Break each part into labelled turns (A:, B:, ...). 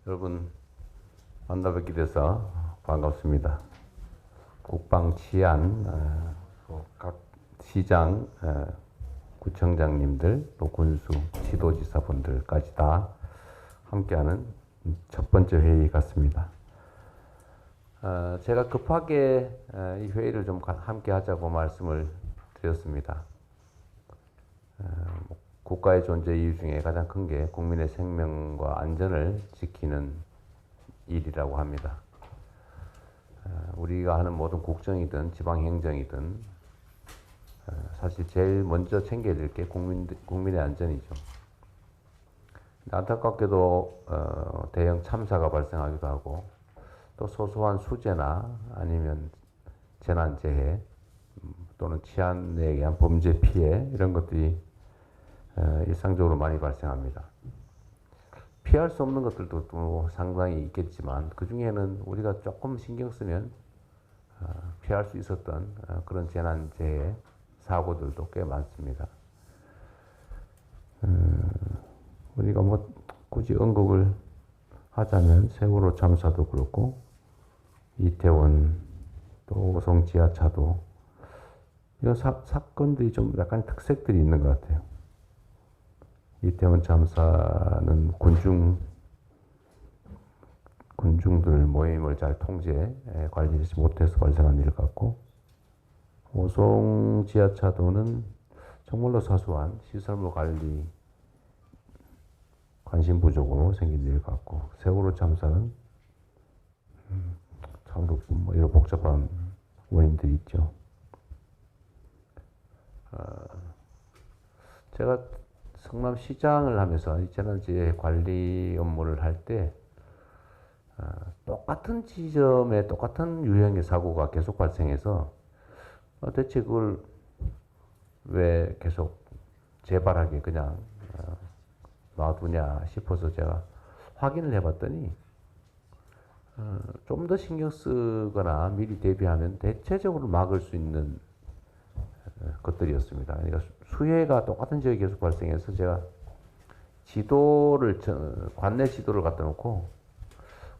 A: 여러분 만나뵙게 돼서 반갑습니다. 국방 치안 각 시장 구청장님들 또 군수 지도지사분들까지 다 함께하는 첫 번째 회의 같습니다. 제가 급하게 이 회의를 좀 함께 하자고 말씀을 드렸습니다. 국가의 존재 이유 중에 가장 큰 게 국민의 생명과 안전을 지키는 일이라고 합니다. 우리가 하는 모든 국정이든 지방행정이든 사실 제일 먼저 챙겨야 될 게 국민의 안전이죠. 안타깝게도 대형 참사가 발생하기도 하고 또 소소한 수재나 아니면 재난재해 또는 치안에 의한 범죄 피해 이런 것들이 일상적으로 많이 발생합니다. 피할 수 없는 것들도 또 상당히 있겠지만 그 중에는 우리가 조금 신경 쓰면 피할 수 있었던 그런 재난재해 사고들도 꽤 많습니다. 우리가 뭐 굳이 언급을 하자면 세월호 참사도 그렇고 이태원 또 오송 지하차도 이런 사건들이 좀 약간 특색들이 있는 것 같아요. 이태원 참사는 군중들 모임을 잘 관리하지 못해서 발생한 일 같고, 오송 지하차도는 정말로 사소한 시설물 관리 관심 부족으로 생긴 일 같고, 세월호 참사는 참으로 뭐 이런 복잡한 원인들이 있죠. 제가 성남시장을 하면서 재난재해 관리 업무를 할 때 똑같은 지점에 똑같은 유형의 사고가 계속 발생해서 대체 그걸 왜 계속 재발하게 그냥 놔두냐 싶어서 제가 확인을 해봤더니 좀 더 신경 쓰거나 미리 대비하면 대체적으로 막을 수 있는 것들이었습니다. 그러니까 수해가 똑같은 지역에 계속 발생해서 제가 관내 지도를 갖다 놓고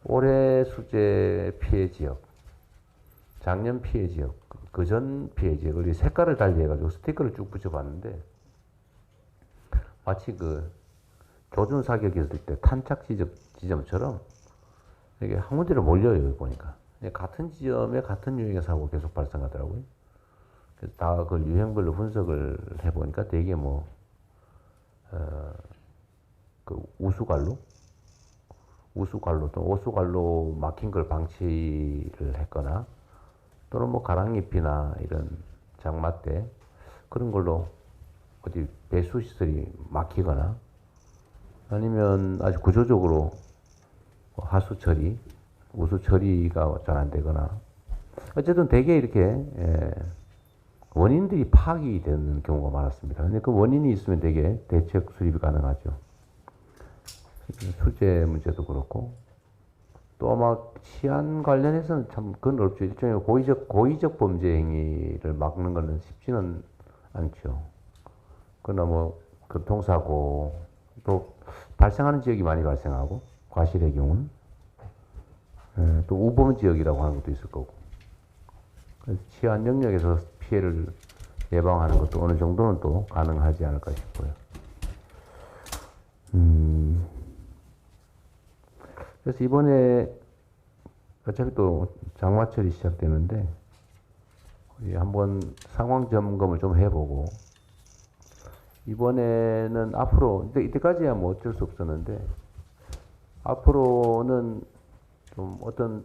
A: 올해 수재 피해 지역, 작년 피해 지역, 그전 피해 지역을 색깔을 달리해가지고 스티커를 쭉 붙여봤는데 마치 그 교준 사격했을 때 탄착 지점처럼 이게 한 군데로 몰려요, 보니까. 같은 지점에 같은 유형의 사고가 계속 발생하더라고요. 그래서 다 그걸 유형별로 분석을 해보니까 되게 그 우수관로 또 오수관로 막힌 걸 방치를 했거나 또는 뭐 가랑잎이나 이런 장마 때 그런 걸로 어디 배수시설이 막히거나 아니면 아주 구조적으로 하수 처리, 우수 처리가 잘 안 되거나 어쨌든 되게 이렇게 원인들이 파악이 되는 경우가 많았습니다. 근데 그 원인이 있으면 되게 대책 수립이 가능하죠. 수재 문제도 그렇고 또 막 치안 관련해서는 참 그건 어렵죠. 일종의 고의적 범죄 행위를 막는 것은 쉽지는 않죠. 그러나 뭐 교통사고 또 발생하는 지역이 많이 발생하고 과실의 경우는 또 우범 지역이라고 하는 것도 있을 거고 치안 영역에서 피해를 예방하는 것도 어느 정도는 또 가능하지 않을까 싶고요. 그래서 이번에 어차피 또 장마철이 시작되는데 우리 한번 상황 점검을 좀 해보고 이번에는 앞으로 이때까지야 뭐 어쩔 수 없었는데 앞으로는 좀 어떤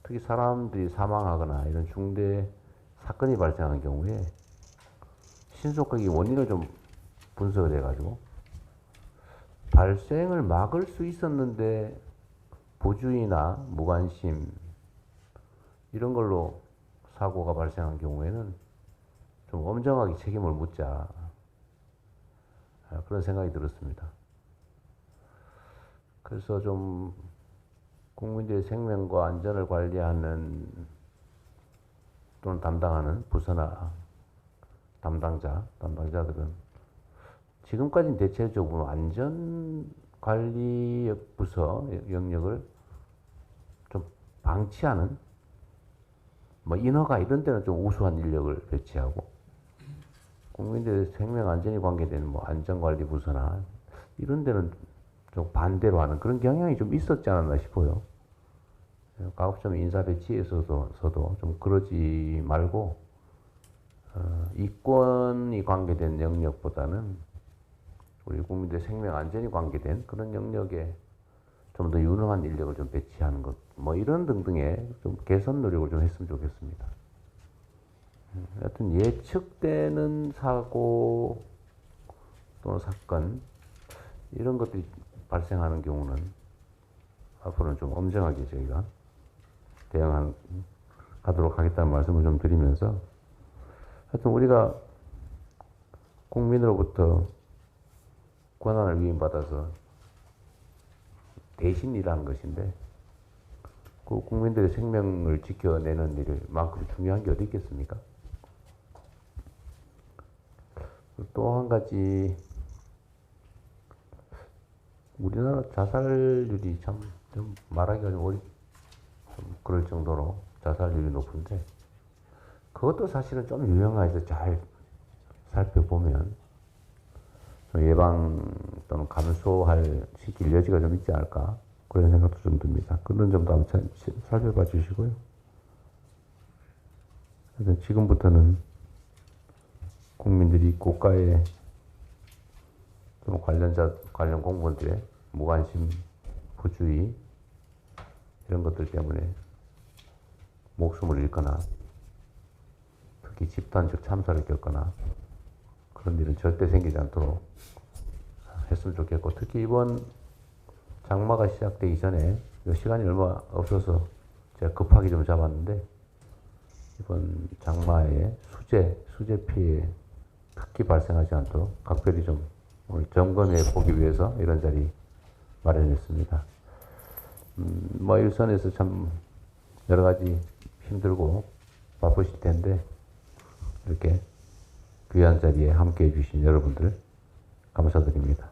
A: 특히 사람들이 사망하거나 이런 중대 사건이 발생한 경우에 신속하게 원인을 좀 분석을 해가지고 발생을 막을 수 있었는데 부주의나 무관심 이런 걸로 사고가 발생한 경우에는 좀 엄정하게 책임을 묻자 그런 생각이 들었습니다. 그래서 좀 국민들의 생명과 안전을 관리하는 또는 담당하는 부서나 담당자들은 지금까지는 대체적으로 안전 관리 부서 영역을 좀 방치하는 뭐 인허가 이런 데는 좀 우수한 인력을 배치하고 국민들의 생명 안전이 관계된 뭐 안전관리 부서나 이런 데는 좀 반대로 하는 그런 경향이 좀 있었지 않았나 싶어요. 가급적 인사 배치에서도 좀 그러지 말고 이권이 관계된 영역보다는 우리 국민들의 생명 안전이 관계된 그런 영역에 좀 더 유능한 인력을 좀 배치하는 것, 뭐 이런 등등의 좀 개선 노력을 좀 했으면 좋겠습니다. 하여튼 예측되는 사고 또는 사건 이런 것들이 발생하는 경우는 앞으로는 좀 엄정하게 저희가 대응하도록 하겠다는 말씀을 좀 드리면서 하여튼 우리가 국민으로부터 권한을 위임받아서 대신 일하는 것인데 그 국민들의 생명을 지켜내는 일을 만큼 중요한 게 어디 있겠습니까? 또 한 가지 우리나라 자살률이 참 좀 말하기가 좀 그럴 정도로 자살률이 높은데 그것도 사실은 좀 유형화해서 잘 살펴보면 좀 예방 또는 감소할 시킬 여지가 좀 있지 않을까 그런 생각도 좀 듭니다. 그런 점도 한번 살펴봐 주시고요. 하여튼 지금부터는 국민들이 고가의 좀 관련 공무원들의 무관심, 부주의 이런 것들 때문에 목숨을 잃거나 특히 집단적 참사를 겪거나 그런 일은 절대 생기지 않도록 했으면 좋겠고 특히 이번 장마가 시작되기 전에 시간이 얼마 없어서 제가 급하게 좀 잡았는데 이번 장마에 수재 피해 특히 발생하지 않도록 각별히 좀 오늘 점검해 보기 위해서 이런 자리 마련했습니다. 뭐 일선에서 참 여러 가지 힘들고 바쁘실 텐데 이렇게 귀한 자리에 함께 해주신 여러분들 감사드립니다.